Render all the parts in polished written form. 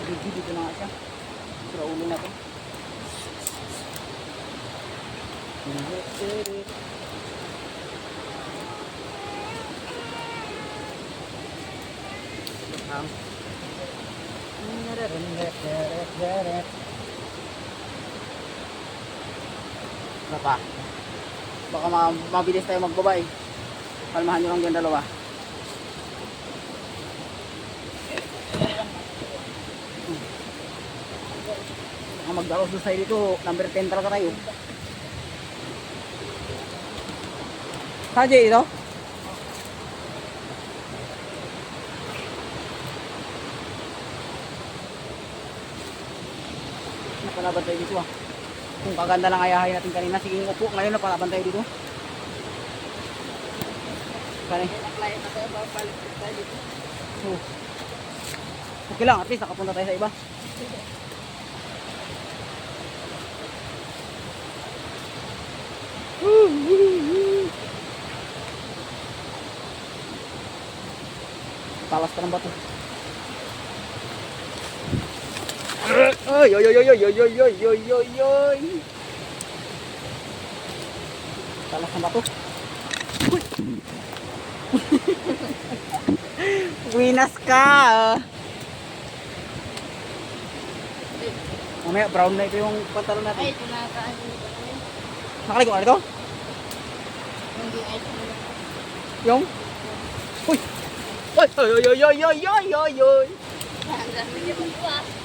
Dito na nga siya. Sa ulo na to. Ano pa? Baka mabilis tayo magbaba eh. Kalmahan nyo lang dyan dalawa. Baka magdaros doon tayo dito. Number 10 talaga tayo. Saji ito? Napalaban tayo dito ah. Kung kaganda lang ayahay natin kanina. Sige upo. Ngayon napalaban tayo dito. Kani? Oh. Okay lang. At least nakapunta tayo sa iba. Talas ka ng bato. Ay, oy, oy, oy, oy, oy, oy, oy, oy, oy. Talas ng bato. Uy. Winas ka. Mamaya brown na ito yung pantalon natin. Ay, ito na kaan. Nakaligo na ito? Hindi ay Yung? Uy! Oy, oy, oy, oy, oy, oy, oy, oy, oy. ang dami niya magbuwas.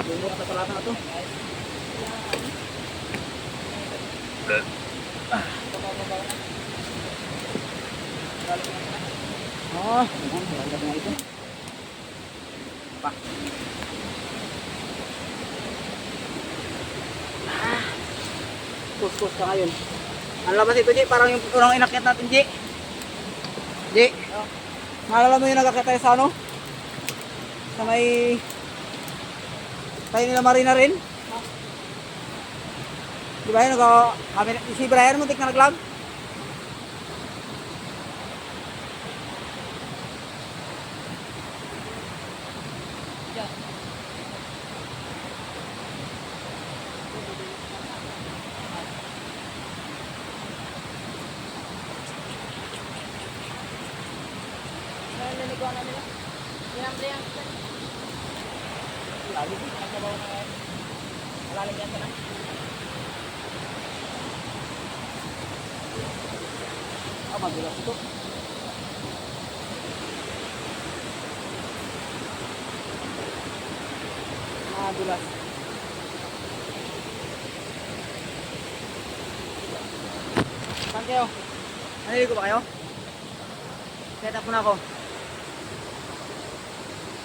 Bumura sa palata na ito. Maganda nga ito. Pa. Kuskus ka ngayon. Ano labas ito, Ji? Parang yung unang inakyat natin, Ji. Ji. Naalala mo yung nagkakit tayo sa ano? Sa may... tayo nila Marina rin? Di ba yun? Si Brian muntik na naglag? Naliliguan na nila. Pinambre ang Lalim. Nagsabaw na yan. Malalim yan ka na. Magulas ito. Magulas. Saan kayo? Naliligo ba kayo? Set up muna ako.